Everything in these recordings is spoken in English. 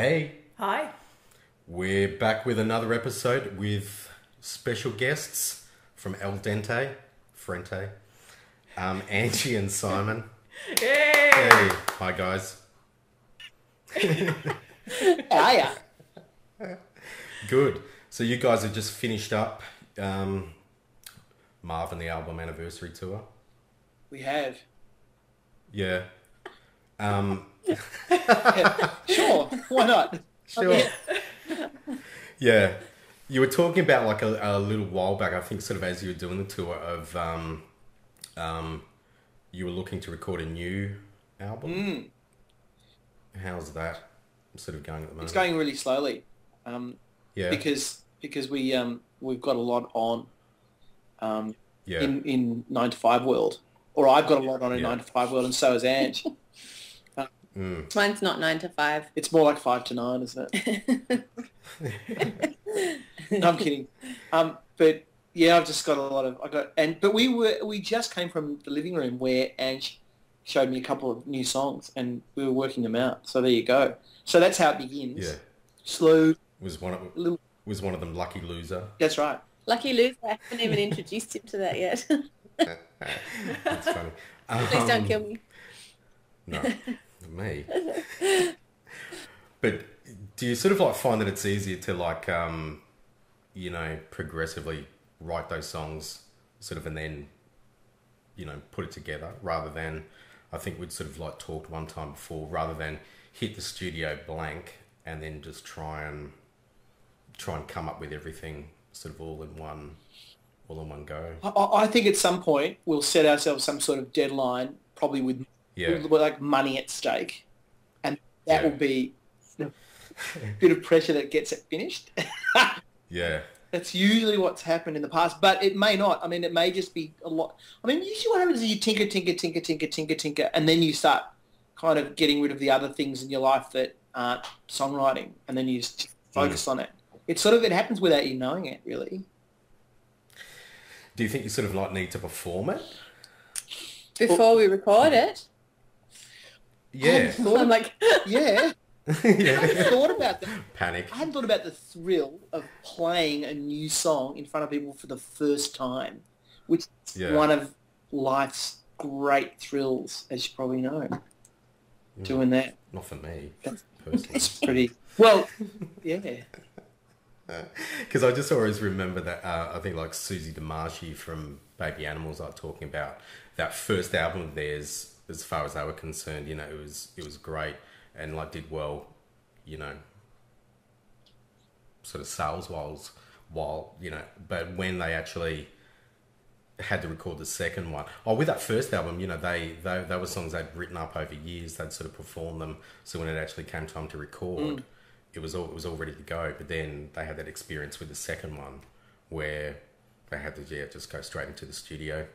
Hey, Hi. we're back with another episode with special guests from El Dente, Frente, Angie and Simon. Hey. Hey, hi guys. Hiya. Good. So you guys have just finished up Marvin the album anniversary tour. We have. Yeah. Sure, why not? Sure. Yeah. You were talking about like a little while back, I think sort of as you were doing the tour of you were looking to record a new album. How's that sort of going at the moment? It's going really slowly. Yeah. Because we've got a lot on Yeah. in 9 to 5 world. Or I've got a lot on in 9 to 5 world, and so has Ange. Mine's not 9 to 5. It's more like 5 to 9, isn't it? No, I'm kidding. But yeah, I've just got a lot of but we just came from the living room where Ange showed me a couple of new songs and we were working them out. So there you go. So that's how it begins. Yeah. Slow. Was one of them Lucky Loser? That's right. Lucky loser. I haven't even introduced him to that yet. That's funny. Please don't kill me. No, me. But do you sort of like find that it's easier to like progressively write those songs sort of and then put it together rather than, I think we'd sort of like talked one time before, rather than hit the studio blank and then just try and come up with everything sort of all in one go? I think at some point we'll set ourselves some sort of deadline, probably with like money at stake, and that will be a bit of pressure that gets it finished. Yeah. That's usually what's happened in the past, but it may not. I mean, it may just be a lot. I mean, usually what happens is you tinker, and then you start kind of getting rid of the other things in your life that aren't songwriting, and then you just focus on it. It happens without you knowing it, really. Do you think you sort of like need to perform it? Before we record it? Yeah. I'm like... Yeah. Yeah. I hadn't thought about that. Panic. I hadn't thought about the thrill of playing a new song in front of people for the first time, which is one of life's great thrills, as you probably know. Doing that. Not for me, That's personally. pretty... Well, yeah. Because I just always remember that, I think like Susie DeMarchi from Baby Animals, like talking about that first album of theirs, as far as they were concerned, it was great and like did well, sort of sales-wise, but when they actually had to record the second one, with that first album, they were songs they'd written up over years, they'd sort of performed them, so when it actually came time to record, it was all ready to go. But then they had that experience with the second one where they had to just go straight into the studio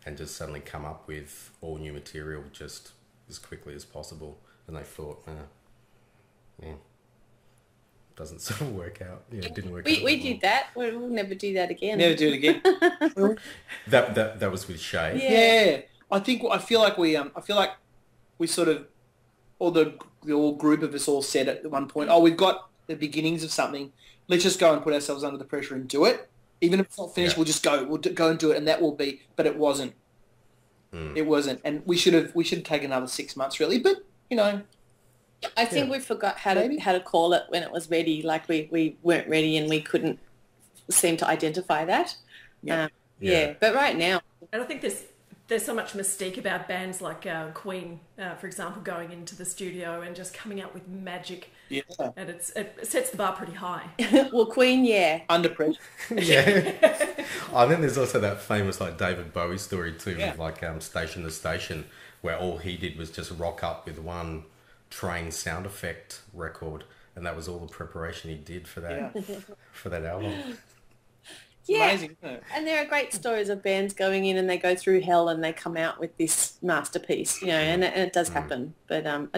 and just suddenly come up with all new material just as quickly as possible. And they thought, doesn't sort of work out. Yeah, it didn't work out. We did that. We'll never do that again. Never do it again. That was with Shay. Yeah. I feel like we sort of, or the group of us all said at one point, we've got the beginnings of something. Let's just go and put ourselves under the pressure and do it. Even if it's not finished, we'll just go. We'll go and do it, and that will be. But it wasn't. It wasn't, and we should have taken another 6 months, really. But I think we forgot how to call it when it was ready. Like we weren't ready, and we couldn't seem to identify that. Yeah. But right now, And I think there's so much mystique about bands like Queen, for example, going into the studio and just coming out with magic. Yeah. And it sets the bar pretty high. well, Queen, Under pressure. Yeah. I think there's also that famous like David Bowie story too, with like Station to Station, where all he did was just rock up with one train sound effect record, and that was all the preparation he did for that for that album. Amazing, isn't it? And there are great stories of bands going in and they go through hell and they come out with this masterpiece, and it does happen. But I don't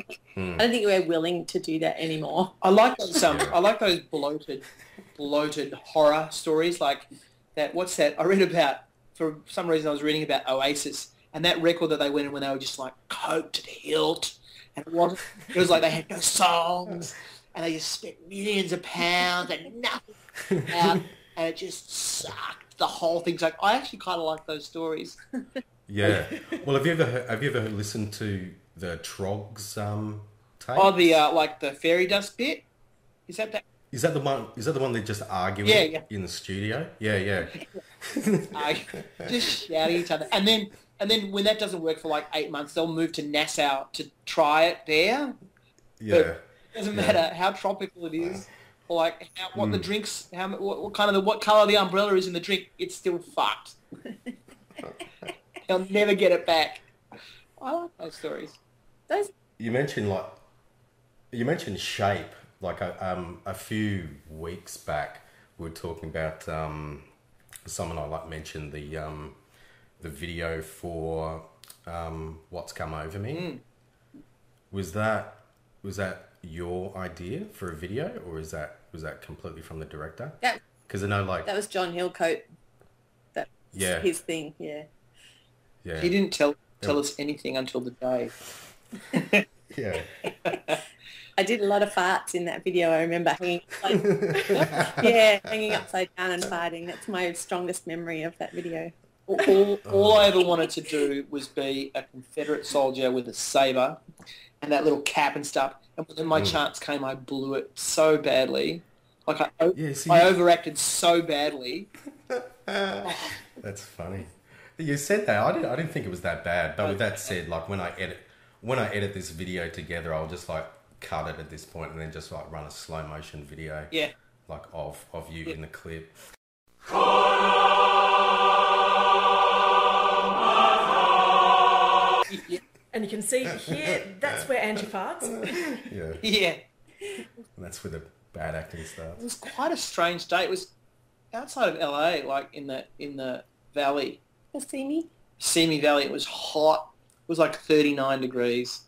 think we're willing to do that anymore. I like those. I like those bloated horror stories like that. What's that? I read about, for some reason I was reading about Oasis and that record that they went in when they were just like coked to the hilt, and it was like they had no songs. and they just spent millions of pounds and nothing out, and it just sucked. The whole thing's like, I actually kind of like those stories. Yeah. Well, have you ever listened to the Trogs tape? Oh, the like the fairy dust bit. Is that? Is that the one? Is that the one they just arguing in the studio? Yeah. Just shouting at each other, and then when that doesn't work for like 8 months, they'll move to Nassau to try it there. Yeah. But it doesn't matter how tropical it is, or like what the drinks, what kind of what color the umbrella is in the drink. It's still fucked. They'll never get it back. I like those stories. You mentioned Shape. Like a few weeks back, we were talking about someone I mentioned the video for What's Come Over Me. Was that your idea for a video, or was that completely from the director? Yeah, because I know that was John Hillcoat. That was his thing. Yeah. He didn't tell us anything until the day. Yeah. I did a lot of farts in that video. I remember hanging upside down and farting. That's my strongest memory of that video. All I ever wanted to do was be a Confederate soldier with a saber and that little cap and stuff. And when my chance came, I blew it so badly. Like I overacted so badly. That's funny. You said that. I didn't think it was that bad. But with that said, like when I edit this video together, I'll just like cut it at this point and then just like run a slow motion video. Yeah. Like of you in the clip. And you can see here, that's where Angie farts. Yeah. Yeah. And that's where the bad acting starts. It was quite a strange day. It was outside of LA, like in the valley. The Simi Valley. It was hot. It was like 39 degrees.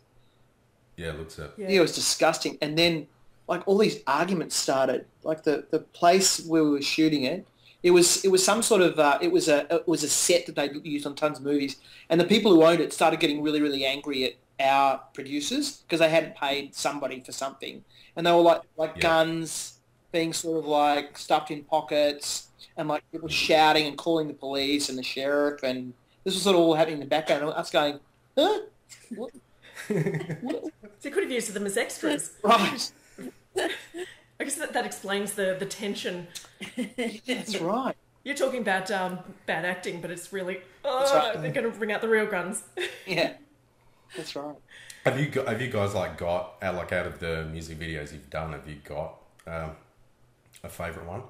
Yeah, it looks it. Yeah, it was disgusting. And then, like, all these arguments started. Like the place where we were shooting it, it was some sort of it was a set that they used on tons of movies. And the people who owned it started getting really, really angry at our producers because they hadn't paid somebody for something, and they were like guns being sort of like stuffed in pockets, and like people shouting and calling the police and the sheriff, and this was sort of all happening in the background. And us going, huh? What? So you could have used them as extras. Right. I guess that explains the tension. That's right. You're talking about bad acting, but it's really, right. They're going to bring out the real guns. Yeah, that's right. Have you guys got out of the music videos you've done? Have you got a favourite one?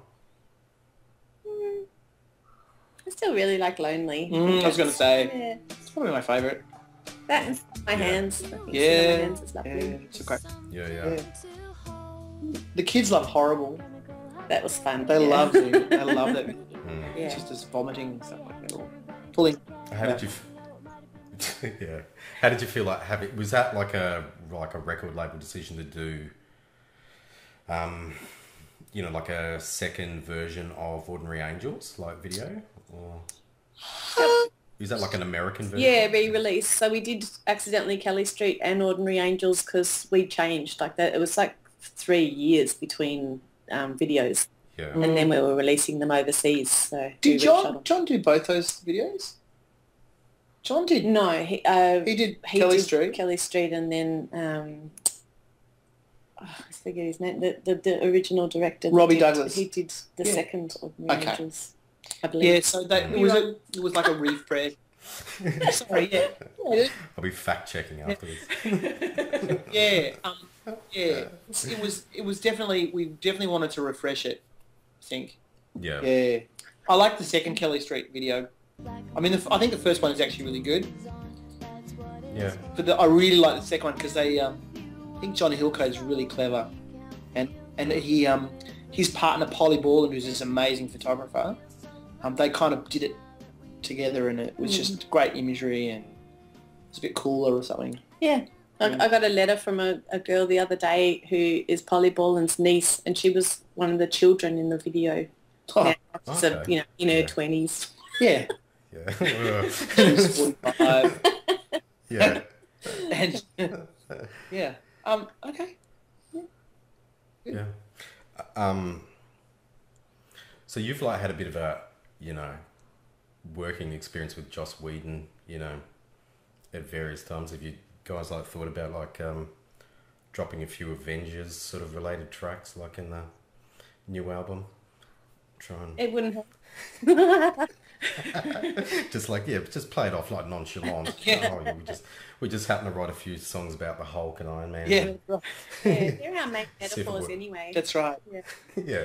I still really like Lonely. I was going to say, it's probably my favourite. That and My Hands. I think Yeah, My Hands is lovely. it's a great. Yeah. The kids love Horrible. That was fun. They love it. They love that. Yeah. It's just this vomiting and stuff like that. Or pulling. How did you? Yeah. How did you feel like having? Was that like a record label decision to do? Like a second version of Ordinary Angels, like video, or is that like an American version? Yeah, re-release. So we did accidentally Kelly Street and Ordinary Angels because we changed like that. It was like 3 years between videos. Yeah. And then we were releasing them overseas. So Did John do both those videos? John did. No, He did Kelly Street. Kelly Street, and then I forget his name. The original director, Robbie Douglas. He did the second Ordinary Okay. Angels, I believe. Yeah, so it was like a refresh. Sorry, yeah. I'll be fact checking afterwards. Yeah, It was definitely, we definitely wanted to refresh it, I think. Yeah. Yeah. I like the second Kelly Street video. I mean, I think the first one is actually really good. Yeah. But I really like the second one because they, I think John Hillcoat is really clever, and he, his partner Polly Borland, who's this amazing photographer, they kind of did it together, and it was just great imagery, and it's a bit cooler or something. Yeah. I got a letter from a girl the other day who is Polly Borland's niece, and she was one of the children in the video. Oh, So, in her 20s. yeah. Yeah. She's 45. Yeah. And yeah. Okay. Yeah. Um, so you've like had a bit of a, working experience with Joss Whedon, at various times. Have you guys like thought about like dropping a few Avengers sort of related tracks like in the new album? Try and It wouldn't help. just like just play it off like nonchalant. Yeah. Oh, we just happen to write a few songs about the Hulk and Iron Man. Yeah. Yeah, they're our main See if it metaphors works. anyway. That's right. Yeah. Yeah.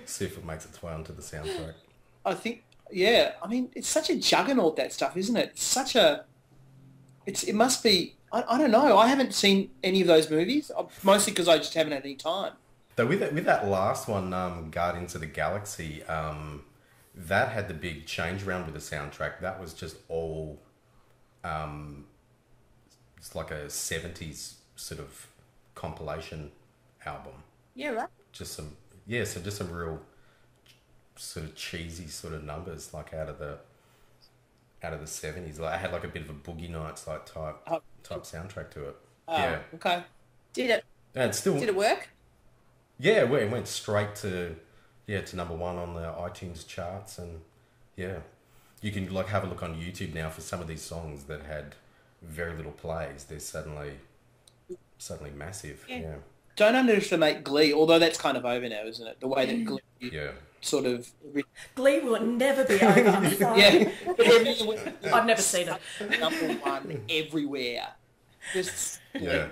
See if it makes its way onto the soundtrack. I think, yeah, I mean, it's such a juggernaut, that stuff, isn't it? It's such a, it must be, I don't know. I haven't seen any of those movies, mostly because I just haven't had any time. So with that last one, Guardians of the Galaxy, that had the big change around with the soundtrack. That was just all, it's like a 70s sort of compilation album. Yeah, right. Just some real sort of cheesy sort of numbers like out of the 70s. Like I had like a bit of a Boogie Nights like type soundtrack to it. Yeah. Okay. Did it work? Yeah, it went straight to number one on the iTunes charts, and yeah, you can like have a look on YouTube now for some of these songs that had very little plays. They're suddenly massive. Yeah. Don't underestimate Glee, although that's kind of over now, isn't it? The way that Glee sort of... Glee will never be over. I'm sorry. Yeah. I've never seen it. Number one everywhere. Just, Yeah.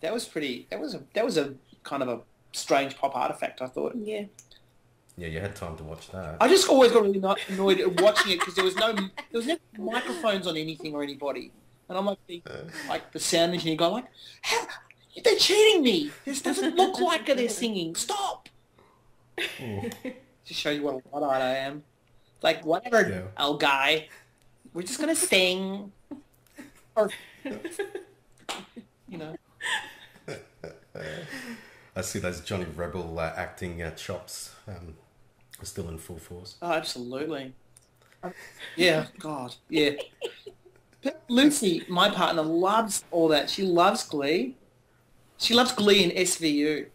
That was a kind of a strange pop artifact, I thought. Yeah. Yeah, you had time to watch that. I just always got really annoyed at watching it because there was no microphones on anything or anybody. And I'm like the sound engineer guy, like, how? They're cheating me. This doesn't look like they're singing. Stop. Just show you what a Luddite I am. Like, whatever, old guy. We're just going to sing. Or, I see those Johnny Rebel acting chops are still in full force. Oh, absolutely. Yeah, God, yeah. But Lucy, my partner, loves all that. She loves Glee. She loves Glee and SVU.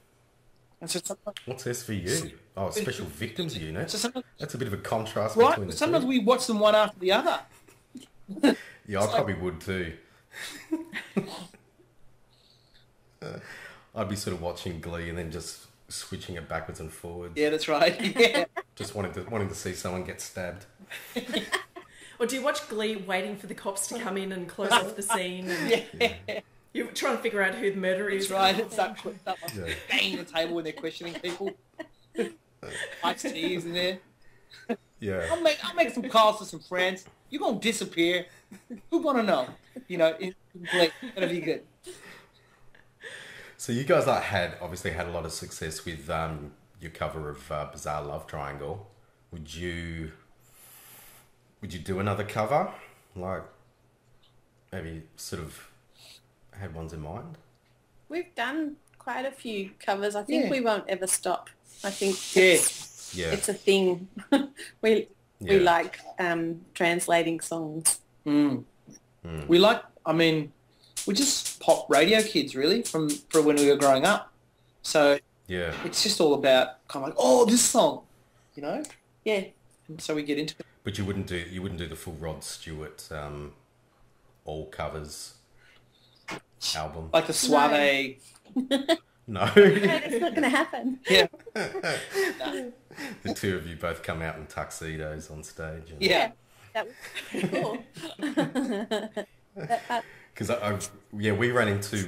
And so sometimes, What's SVU? Oh, Special Victims Unit. so sometimes, That's a bit of a contrast right? between the Sometimes two. we watch them one after the other. Yeah, I probably would too. I'd be sort of watching Glee and then just switching it backwards and forwards. Yeah, that's right. Yeah. Just wanting to see someone get stabbed. Or do you watch Glee waiting for the cops to come in and close off the scene? And Yeah. you're trying to figure out who the murderer is. That's right. It's like Yeah. banging the table when they're questioning people. Iced tea is in there. Yeah. I'll make some calls to some friends. You're going to disappear. Who want to know? In Glee. That'll be good. So you guys obviously had a lot of success with your cover of Bizarre Love Triangle. Would you do another cover? Like, maybe sort of had ones in mind? We've done quite a few covers. I think we won't ever stop. I think it's a thing. we like translating songs. We like, we're just pop radio kids, really, for when we were growing up. So Yeah. it's just all about kind of like, oh, this song, Yeah. And so we get into it. But you wouldn't do the full Rod Stewart all covers album. Like the Suave. No. It's not going to happen. Yeah. The two of you both come out in tuxedos on stage. And, Yeah. That was cool. Because we ran into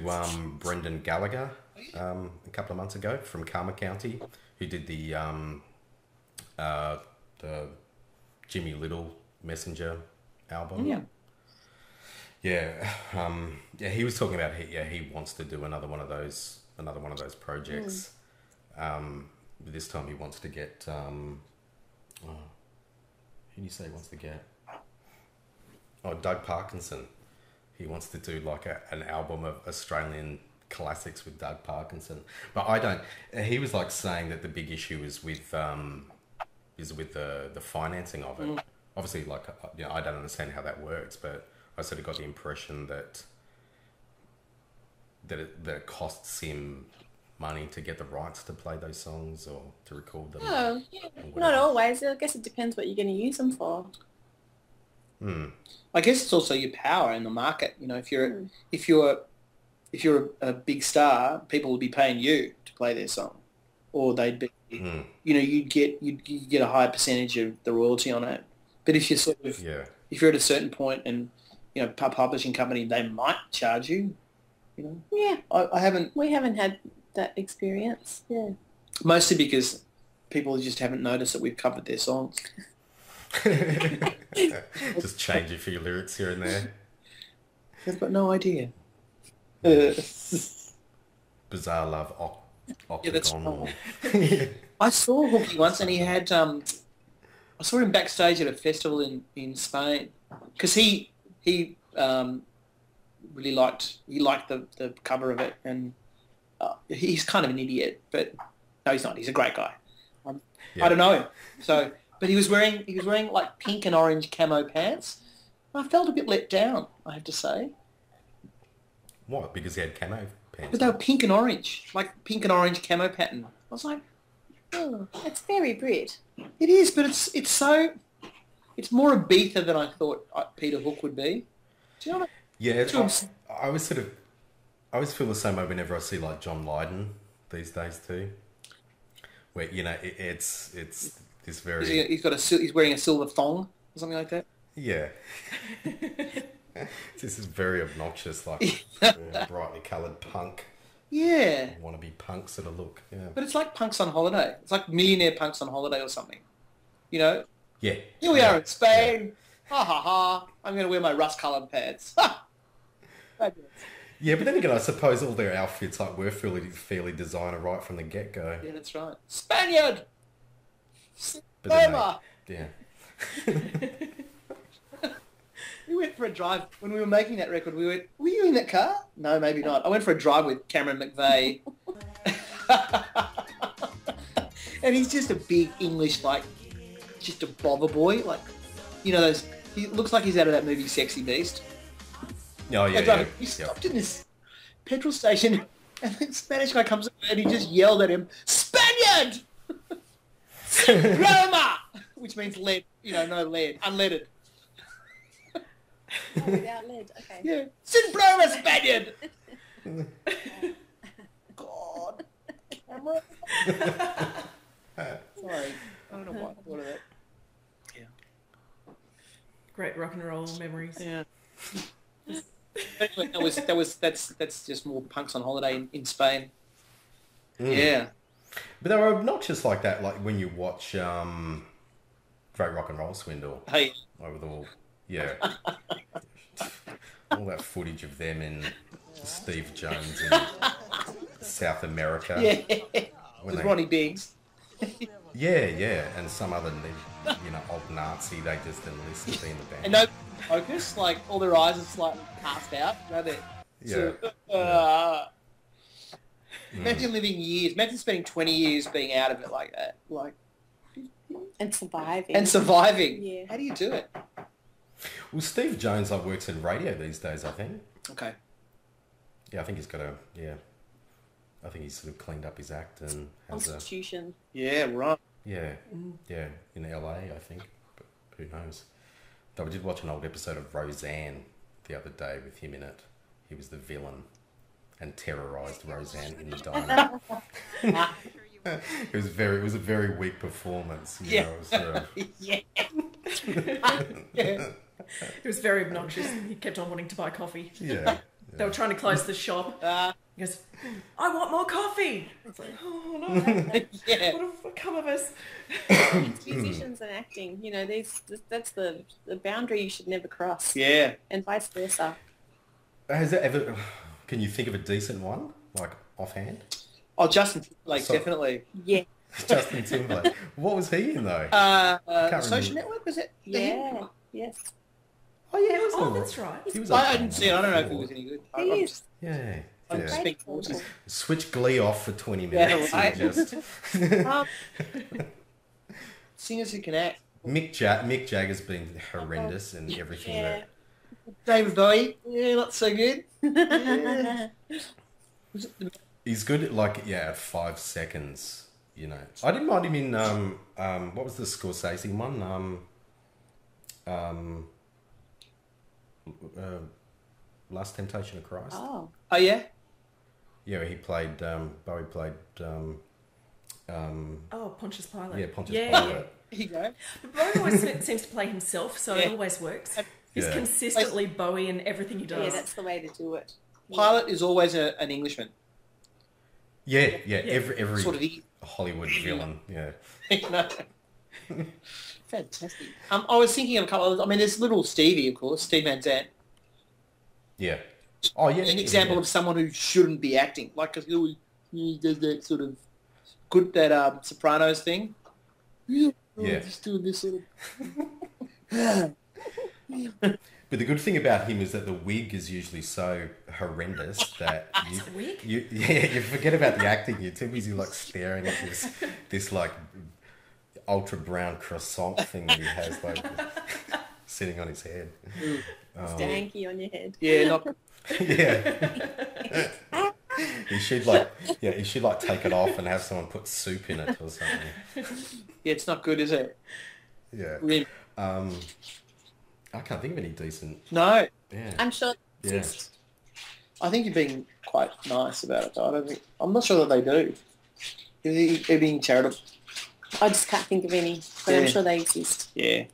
Brendan Gallagher a couple of months ago from Karma County, who did the Jimmy Little Messenger album. Yeah. Yeah. He was talking about he wants to do another one of those projects. This time he wants to get who do you say he wants to get? Oh, Doug Parkinson. He wants to do like an album of Australian classics with Doug Parkinson. But I don't. He was like saying that the big issue is with the financing of it. Obviously, like I don't understand how that works, but I sort of got the impression that it costs him money to get the rights to play those songs or to record them? No, not always. I guess it depends what you're going to use them for. I guess it's also your power in the market. You know, if you're a big star, people would be paying you to play their song, or they'd be, you know, you'd get a higher percentage of the royalty on it. But if you're sort of, if you're at a certain point and, you know, a publishing company, they might charge you. You know, we haven't had that experience. Yeah, mostly because people just haven't noticed that we've covered their songs. Just change a few lyrics here and there. They've got no idea. Bizarre Love Octagon. I saw Hooky once, and he had. I saw him backstage at a festival in Spain because he really liked the cover of it, and he's kind of an idiot, but no, he's not. He's a great guy. I don't know him, so. But he was wearing like pink and orange camo pants. I felt a bit let down, I have to say. What? Because he had camo pants? But they were pink and orange, like pink and orange camo pattern. I was like, oh, it's very Brit. It is, but it's more Ibiza than I thought Peter Hook would be. Do you know what I always feel the same way whenever I see like John Lydon these days too, where, you know, it's this very... He's wearing a silver thong or something like that. Yeah. This is very obnoxious, like brightly coloured punk. Yeah. Wannabe punk sort of look. Yeah. But it's like punks on holiday. It's like millionaire punks on holiday or something. You know? Yeah. Here we are in Spain. Ha ha ha. I'm going to wear my rust-coloured pants. Ha! Yeah, but then again, I suppose all their outfits like were fairly designer right from the get-go. Yeah, that's right. Spaniard! But yeah. We went for a drive. When we were making that record, we went, were you in that car? No, maybe not. I went for a drive with Cameron McVeigh. And he's just a big English, like, just a bother boy. Like, you know, he looks like he's out of that movie Sexy Beast. Oh, yeah. He stopped in this petrol station, and the Spanish guy comes over and he just yelled at him, Spaniard! Roma! Which means lead, you know, no lead, unleaded. Oh, without lead, okay. Yeah. Sin Broma, Spaniard! God. Camera? Sorry. I don't know why I thought of that. Yeah. Great rock and roll memories. Yeah. Anyway, that's just more punks on holiday in Spain. Yeah. But they were obnoxious like that, like when you watch Great Rock and Roll Swindle. Hey. Over all that footage of them in Steve Jones in South America. Yeah. With Ronnie Biggs. Yeah, and some other, you know, old Nazi they just enlisted to be in the band. And no focus, like all their eyes are slightly passed out. You know, imagine living years. Imagine spending 20 years being out of it like that, like and surviving. Yeah. How do you do it? Well, Steve Jones works in radio these days, I think. Okay. Yeah, I think he's got I think he's sort of cleaned up his act and has Constitution. Yeah, right. Yeah, in LA, I think. But who knows? Though I did watch an old episode of Roseanne the other day with him in it. He was the villain and terrorised Roseanne in the diner. It was a very weak performance. You know, so. Yeah. It was very obnoxious. He kept on wanting to buy coffee. Yeah. They were trying to close the shop. He goes, I want more coffee. It's like, oh no, Yeah. what have become of us? It's musicians and acting. You know, that's the boundary you should never cross. Yeah. And vice versa. Has it ever? Can you think of a decent one, like offhand? Oh, Justin Timberlake, definitely. Yeah. Justin Timberlake. What was he in though? Social Network, was it? Yeah. Yes. Oh yeah, that's right. He was I didn't see it. I don't know if he was any good. He is. Yeah. I'm speaking Switch Glee off for 20 minutes. Yeah, right. And just... Singers who can act. Mick Jagger's been horrendous and everything. Yeah. David Bowie, yeah, not so good. Yeah. Was it He's good at at 5 seconds. You know, I didn't mind him in what was the Scorsese one? Last Temptation of Christ. Oh. Oh yeah. Yeah, he played. Bowie played. Pontius Pilate. Yeah, Pontius Yeah. Pilate. Here you go. But Bowie always seems to play himself, so it always works. He's Yeah. consistently Bowie in everything he does. Yeah, that's the way to do it. Pilate is always an Englishman. Yeah. Every Sort of Hollywood villain. Yeah. No. Fantastic. I was thinking of a couple of... I mean, there's little Stevie, of course, Steve Van Zandt. Yeah. Oh, yeah. An example of someone who shouldn't be acting. Like, because he does that sort of... Good, that Sopranos thing. Yeah. Just doing this sort But the good thing about him is that the wig is usually so horrendous that you forget about the acting. You're too busy like staring at this like ultra brown croissant thing that he has like sitting on his head. Stanky on your head. Yeah, not... Yeah. He should take it off and have someone put soup in it or something. Yeah, it's not good, is it? Yeah. Really? I can't think of any decent. No. Yeah. I'm sure. Yeah. I think you're being quite nice about it, though. I'm not sure that they do. They're being charitable. I just can't think of any, but I'm sure they exist. Yeah.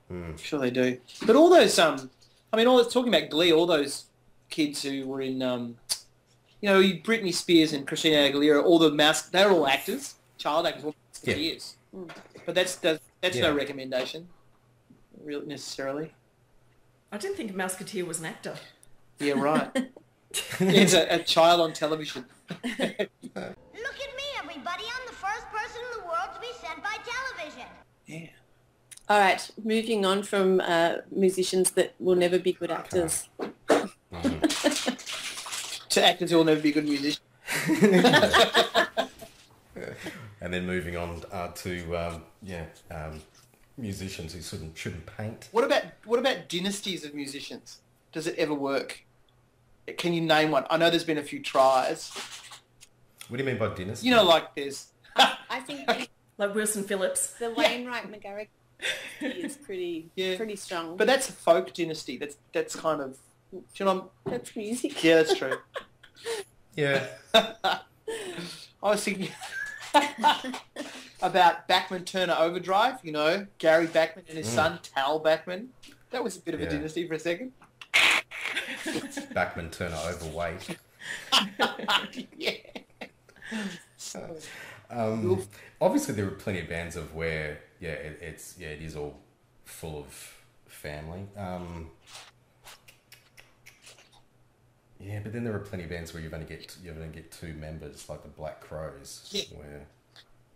I'm sure they do. But all those, talking about Glee, all those kids who were in, Britney Spears and Christina Aguilera, all they're all actors, child actors, all years. But that's no recommendation, really, necessarily. I didn't think Mouseketeer was an actor. Yeah, right. It's a child on television. Look at me, everybody. I'm the first person in the world to be sent by television. Yeah. All right, moving on from musicians that will never be good actors. To actors who will never be good musicians. And then moving on to musicians who shouldn't paint. What about dynasties of musicians? Does it ever work? Can you name one? I know there's been a few tries. What do you mean by dynasty? You know, like there's... I think Like Wilson Phillips. the Wainwright McGarrick is pretty strong. But that's a folk dynasty. That's kind of... Do you know That's music. Yeah, that's true. Yeah. I was thinking about Bachman Turner Overdrive, Gary Bachman and his son, Tal Bachman. That was a bit of a dynasty for a second. Bachman Turner Overweight. Yeah. Obviously, there are plenty of bands of where it is all full of family. Yeah, but then there are plenty of bands where you only get two members, like the Black Crows, where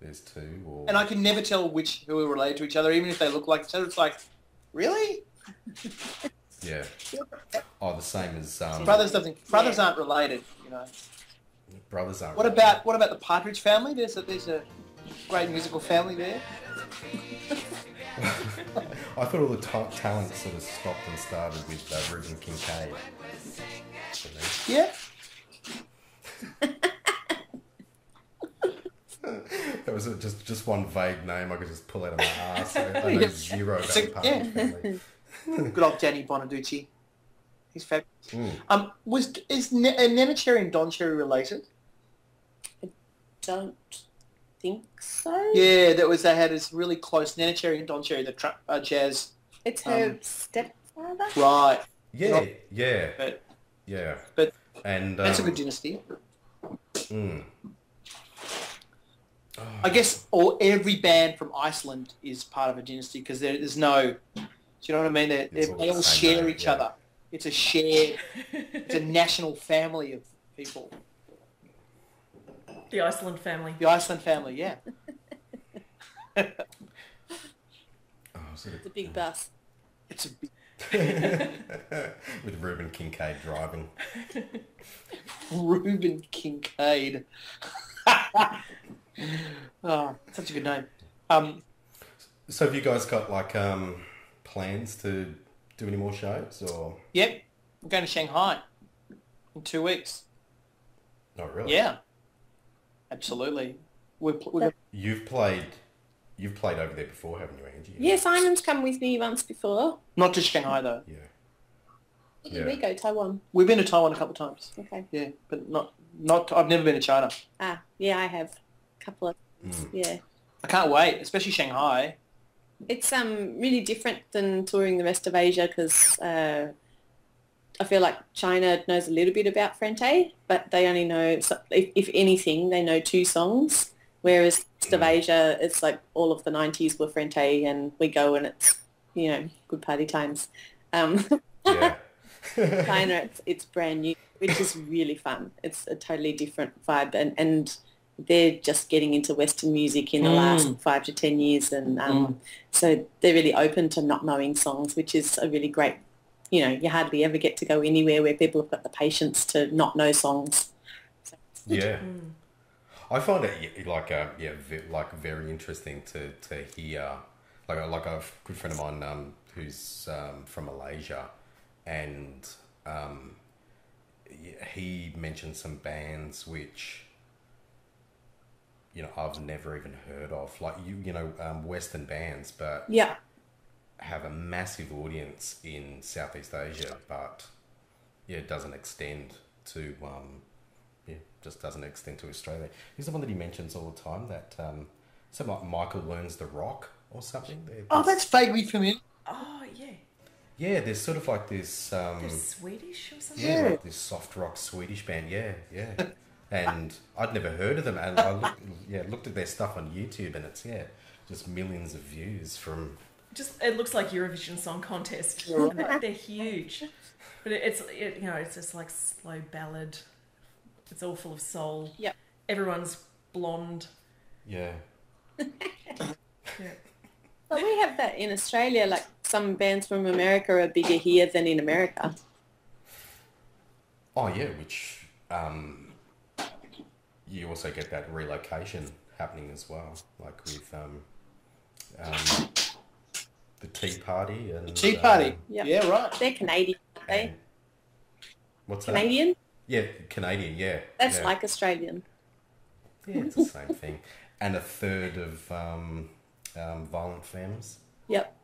there's two. Or... And I can never tell who are related to each other, even if they look like each other. It's like, really? Yeah. Oh, the same as Brothers aren't related, brothers aren't. What about the Partridge Family? There's a great musical family there. I thought all the talent sort of stopped and started with Reuben Kincaid. Yeah. That was just one vague name I could just pull out of my ass. I know zero about the Partridge Family. Good old Danny Bonaducci. He's fabulous. Is Nana Cherry and Don Cherry related? I don't think so. Yeah, they had this really close Nana Cherry and Don Cherry, the jazz. It's her stepfather. Right. Yeah. But and that's a good dynasty. I guess every band from Iceland is part of a dynasty because there's no... Do you know what I mean? They all share each other. It's a national family of people. The Iceland family. The Iceland family, yeah. It's a big bus. It's a big... with Reuben Kincaid driving. Reuben Kincaid. Oh, such a good name. So have you guys got plans to do any more shows or? Yep, I'm going to Shanghai in 2 weeks. Oh, really? Yeah, absolutely. You've played over there before, haven't you, Angie? Yeah, Simon's come with me once before. Not to Shanghai though. Yeah. Where did we go? Taiwan. We've been to Taiwan a couple of times. Okay. Yeah, but not. I've never been to China. Yeah, I have a couple of. Yeah. I can't wait, especially Shanghai. It's really different than touring the rest of Asia because I feel like China knows a little bit about Frente, but they only know, if anything, they know 2 songs, whereas the rest of Asia, it's like all of the 90s were Frente and we go and it's, good party times. Yeah. China, it's brand new, which is really fun. It's a totally different vibe and they're just getting into Western music in the last 5 to 10 years and so they're really open to not knowing songs, which is a really great, you hardly ever get to go anywhere where people have got the patience to not know songs. So, yeah. I find it very interesting to hear like a good friend of mine who's from Malaysia, and he mentioned some bands which I've never even heard of, like Western bands, but have a massive audience in Southeast Asia, but it doesn't extend to just doesn't extend to Australia. He's the one that he mentions all the time, that something like Michael Learns the Rock or something. That's vaguely familiar. Oh, yeah. Yeah, there's sort of like this... They're Swedish or something? Yeah, like this soft rock Swedish band, yeah. And I'd never heard of them, and I looked at their stuff on YouTube, and it's, just millions of views from... It looks like Eurovision Song Contest. And they're huge. But it's just like slow ballad. It's all full of soul. Yep. Everyone's blonde. Yeah. Yeah. But we have that in Australia, like some bands from America are bigger here than in America. Oh, yeah, which you also get that relocation happening as well, like with the Tea Party. And, the Tea Party, yep. Yeah, right. They're Canadian, aren't they? What's Canadian? That? Yeah, Canadian, yeah. That's like Australian. Yeah, it's the same thing. And a third of Violent Femmes. Yep.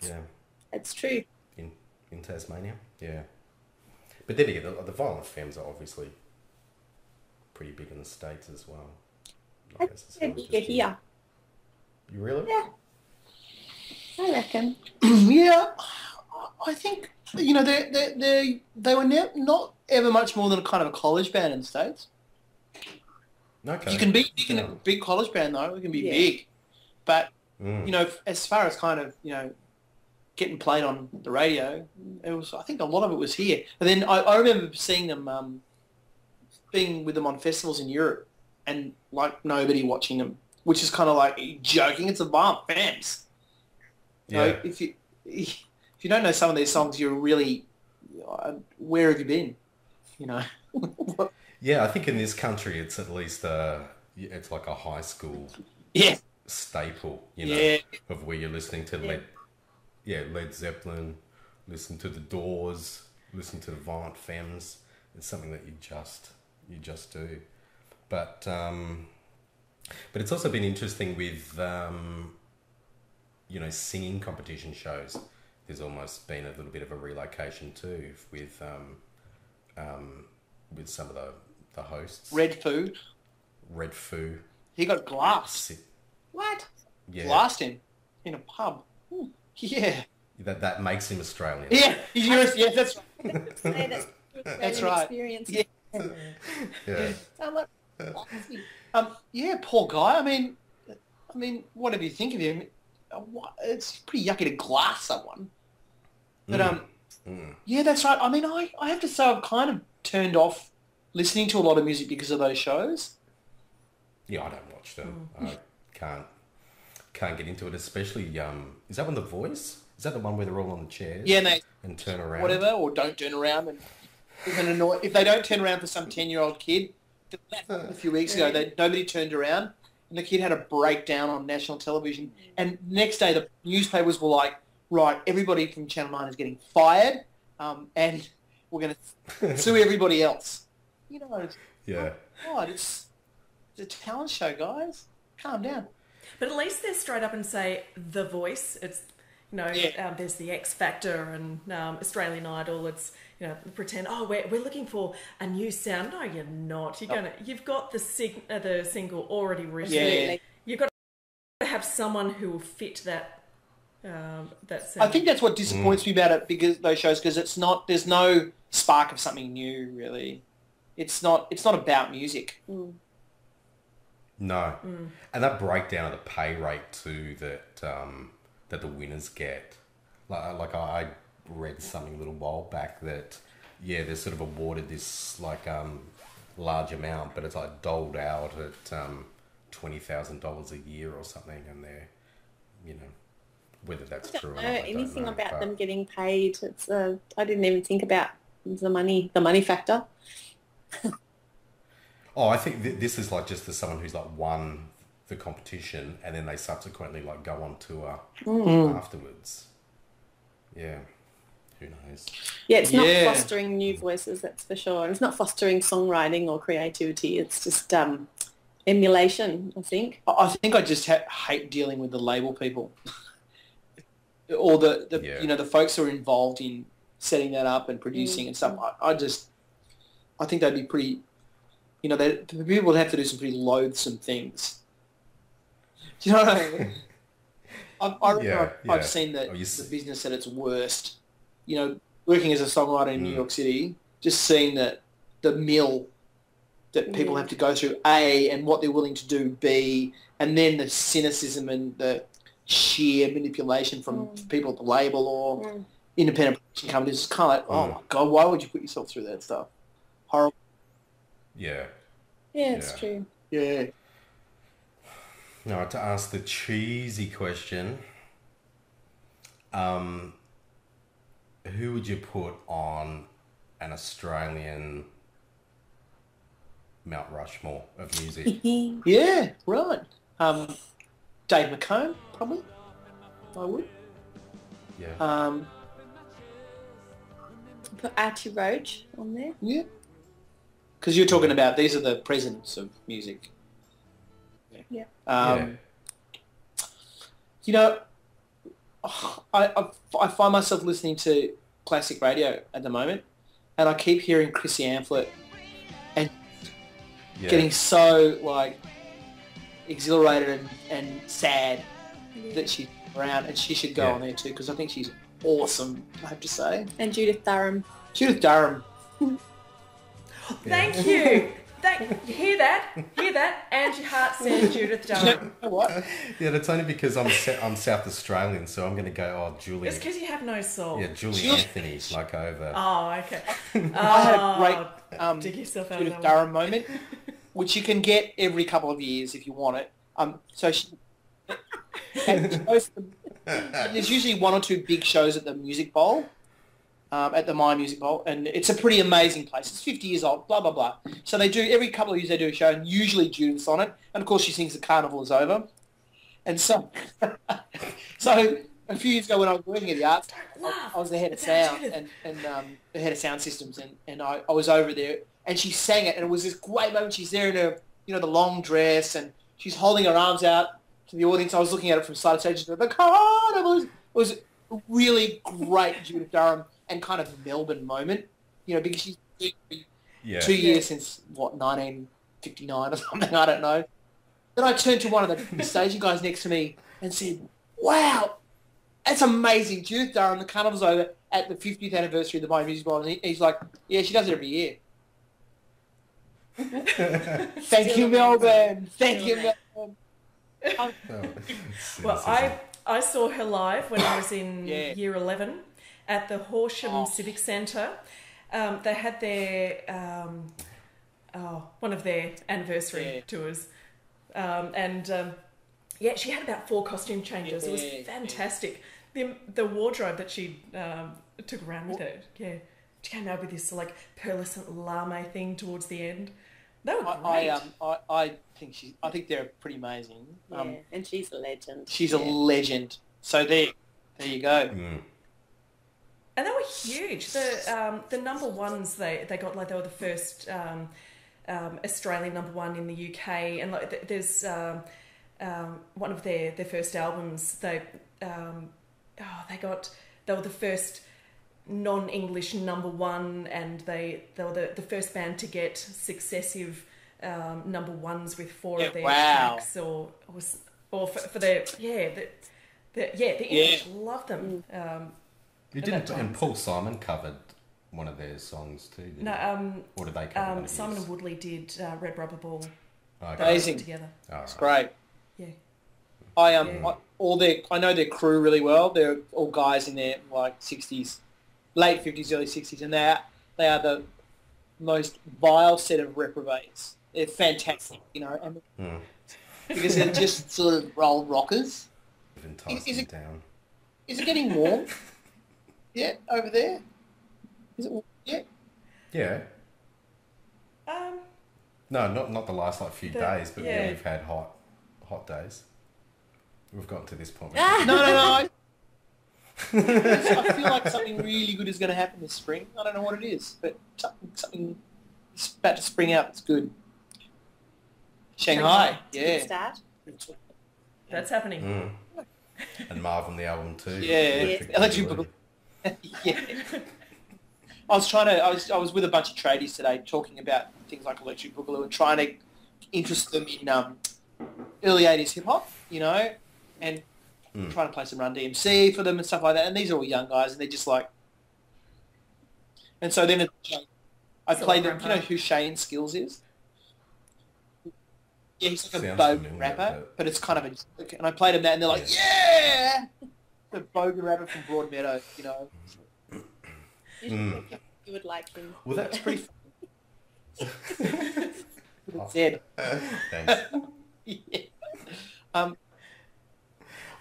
Yeah. It's true. In Tasmania, yeah. But then again, the Violent Femmes are obviously pretty big in the States as well. They're bigger here. You really? Yeah. I reckon. Yeah, I think they were not ever much more than a kind of a college band in the States. Okay. You can be big in a big college band though. It can be big, but as far as kind of getting played on the radio, I think a lot of it was here. And then I remember seeing them, being with them on festivals in Europe, and like nobody watching them, which is kind of like, are you joking? It's a Violent Femmes. Yeah. If you don't know some of these songs, you're really, where have you been? Yeah, I think in this country it's at least it's like a high school staple, of where you're listening to Led Zeppelin, listen to the Doors, listen to the Violent Femmes. It's something that you just do. But it's also been interesting with singing competition shows. There's almost been a little bit of a relocation too with some of the hosts. Red Foo. He got glassed. What? Yeah. Glassed him in a pub. Yeah. That makes him Australian. Yeah. Yeah, that's right. That's right. Experience. Yeah. Yeah. Poor guy. I mean, whatever you think of him, it's pretty yucky to glass someone. But yeah, that's right. I mean, I have to say I've kind of turned off listening to a lot of music because of those shows. Yeah, I don't watch them. I can't get into it, especially is that one The Voice? Is that the one where they're all on the chairs? Yeah, and turn around. Whatever, or don't turn around, and if they don't turn around for some 10-year-old kid, a few weeks ago, nobody turned around, and the kid had a breakdown on national television, and the next day the newspapers were like, right, everybody from Channel 9 is getting fired, and we're going to sue everybody else. Yeah. God, it's a talent show, guys. Calm down. But at least they're straight up and say The Voice. It's, there's the X Factor and Australian Idol. It's, pretend, we're looking for a new sound. No, you're not. You've got the single already written. Yeah. You've got to have someone who will fit that sound. I think that's what disappoints me about it, because those shows, because there's no spark of something new, really. It's not about music. Mm. No. And that breakdown of the pay rate too that the winners get. Like I read something a little while back that they're sort of awarded this large amount, but it's like doled out at $20,000 a year or something, and they're whether that's true or not. I don't anything know, about but them getting paid. It's I didn't even think about the money factor. I think this is just as someone who's won the competition and then they subsequently go on tour afterwards. Yeah, who knows? Yeah, it's not fostering new voices, that's for sure. And it's not fostering songwriting or creativity. It's just emulation, I think. I think I just hate dealing with the label people. Or the folks who are involved in setting that up and producing and stuff. I think they'd be pretty, the people would have to do some pretty loathsome things. Do you know what I mean? I remember I've seen the business at its worst. Working as a songwriter in New York City, just seeing the mill that people have to go through, A, and what they're willing to do, B, and then the cynicism and the sheer manipulation from people at the label or independent production companies. It's kind of oh my God, why would you put yourself through that stuff? Horrible. Yeah. Yeah, it's true. Yeah. Now, to ask the cheesy question, who would you put on an Australian Mount Rushmore of music? Yeah, right. Dave McComb, probably. I would. Yeah. Put Archie Roach on there. Yeah. Because you're talking about these are the presidents of music. Yeah. I find myself listening to classic radio at the moment, and I keep hearing Chrissy Amphlett and getting so exhilarated and sad that she's around, and she should go on there too, because I think she's awesome, I have to say. And Judith Durham. Judith Durham. Thank you. Hear that? Angie Hart said Judith Durham. What? Yeah, that's only because I'm South Australian, so I'm going to go, Julie. It's because you have no soul. Yeah, Julie Anthony, over. Oh, okay. I had a great dig yourself out Judith Durham moment, which you can get every couple of years if you want it. So she... there's usually one or two big shows at the Music Bowl. At the My Music Bowl, and it's a pretty amazing place. It's 50 years old, blah, blah, blah. So they do, every couple of years they do a show, and usually Judith's on it, and of course she sings The Carnival Is Over. And so, a few years ago when I was working at the Arts, I was the head of sound, and the head of sound systems, and I was over there, and she sang it, and it was this great moment. She's there in her, the long dress, and she's holding her arms out to the audience. I was looking at it from side to stage, The Carnival. It was a really great Judith Durham and kind of Melbourne moment, because she's 2 years since, 1959 or something, I don't know. Then I turned to one of the staging guys next to me and said, wow, that's amazing. Judith Durham, The Carnival's Over at the 50th anniversary of the My Music Bowl. And he's like, yeah, she does it every year. Thank you, Melbourne. Thank you, Melbourne. Well, I saw her live when I was in year 11 at the Horsham Civic Centre. They had their one of their anniversary tours, she had about 4 costume changes. It was fantastic. The wardrobe that she took around with her, she came out with this pearlescent lame thing towards the end. They were great. I think they're pretty amazing. And she's a legend. She's a legend. So there you go. Mm. And they were huge. The number ones they got, they were the first Australian #1 in the UK, and like there's one of their first albums. They were the first non-English #1, and they were the first band to get successive #1s with 4 of their tracks, or for their the English loved them. You didn't, and Paul Simon covered one of their songs too, didn't he? Or did they cover one of Simon his? and Woodley did Red Rubber Ball. Okay. Amazing. Together. Oh, It's great. Yeah. I know their crew really well. They're all guys in their like 60s, late 50s, early 60s, and they are the most vile set of reprobates. They're fantastic, you know, and because they're just sort of old rockers. Is it down? Is it getting warm? Yeah, over there. Is it warm? Yeah. Yeah. No, not the last like few days, but yeah, we've had hot days. We've gotten to this point. No. I feel like something really good is going to happen this spring. I don't know what it is, but something is about to spring out. It's good. Shanghai, yeah. Start. That's happening. And Marvin the album too. Yeah, Electric Boogaloo. Yeah. I was with a bunch of tradies today talking about things like Electric Boogaloo and trying to interest them in early 80s hip hop, you know, and trying to play some Run DMC for them and stuff like that. And these are all young guys, and they're just like... And so then I played them. You know who Shane Skills is? Yeah, he's like a bogan rapper, but it's kind of a joke. And I played him that, and they're like, yeah! The bogan rapper from Broadmeadow, you know. You would like him. Well, that's pretty... Said. Thanks. Yeah.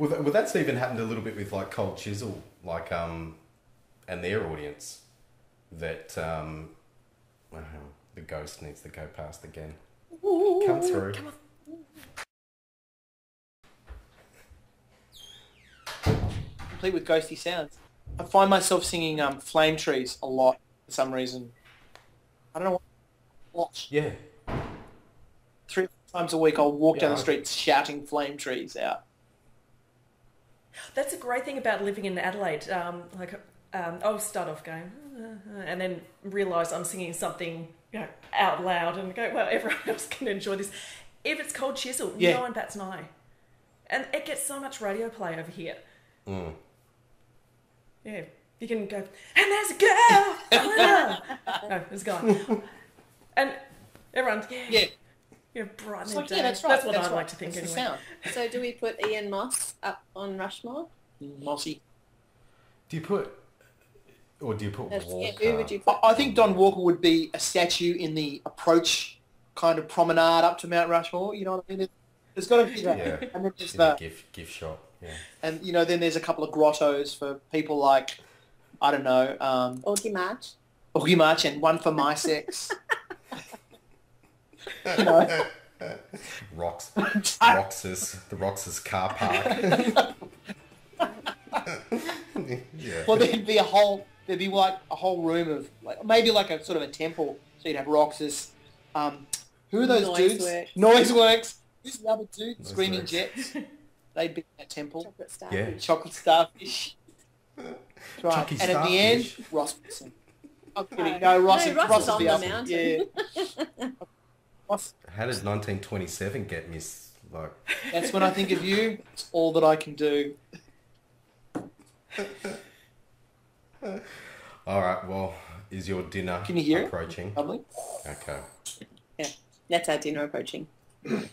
Well, that's even happened a little bit with like Cold Chisel, like and their audience. That the ghost needs to go past again. Come through. Come on. Complete with ghosty sounds. I find myself singing Flame Trees a lot for some reason. I don't know what. Yeah. 3 times a week I'll walk down the street shouting Flame Trees out. That's a great thing about living in Adelaide. I'll start off going, and then realise I'm singing something, you know, out loud, and go, well, everyone else can enjoy this. If it's Cold Chisel, no one bats an eye, and it gets so much radio play over here. Yeah, you can go, and there's a girl. No, it's gone, and everyone's brighten Like, day. yeah, that's right. That's what I like to think That's anyway. the sound. So do we put Ian Moss up on Rushmore? Mossy. Do you put Walker? Who would you put? I think Don Walker would be a statue in the approach kind of promenade up to Mount Rushmore. You know what I mean? There's got to be that. Yeah. And then there's In a gift shop. Yeah. and you know, then there's a couple of grottos for people like, I don't know, Augie March? Augie March, and one for my sex. You know? The Roxas car park. Yeah. Well, there'd be like a whole room of like maybe like a sort of a temple. So you'd have Roxas. Who are those dudes? Noiseworks. Who's the other dude? Screaming Jets. They'd be in that temple. Chocolate Starfish. Yeah. Chocolate Starfish. Right. Chucky And at the end, Starfish. Ross Wilson. I'm kidding. No, Ross is is on the the other. mountain. Yeah. Ross. How did 1927 get missed? Like, That's when I think of you. It's all that I can do. all right. Well, is your dinner Can you hear approaching? it? Lovely. Okay. Yeah, that's our dinner approaching. Okay.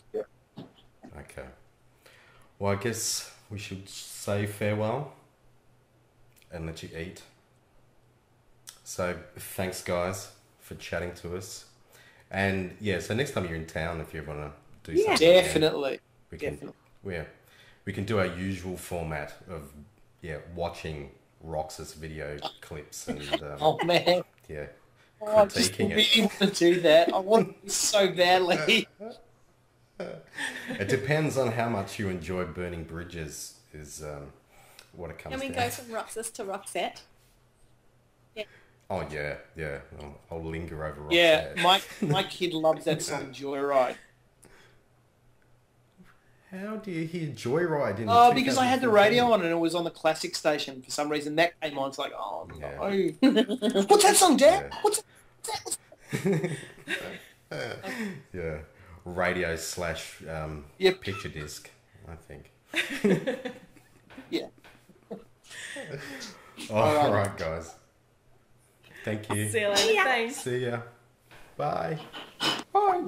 Well, I guess we should say farewell and let you eat. So, thanks, guys, for chatting to us. And yeah, so next time you're in town, if you want to do something, Definitely. we can do our usual format of watching Roxas video clips and Oh man. I just critiquing it. really want to do that. I want it so badly. It depends on how much you enjoy burning bridges. Is what it comes Can we down. go from Roxas to Roxette? Oh yeah, yeah. I'll linger over. Yeah, Roxette. my kid loves that song Joyride. How do you hear Joyride in? Oh, because I had the radio 2014? on and it was on the classic station. For some reason, that came on. It's like, oh Yeah. no, what's that song, Dad? Yeah. What's that? Yeah, radio / Yep. picture disc, I think. Yeah. All right, guys. Thank you. See you later. Thanks. See ya. Bye. Bye.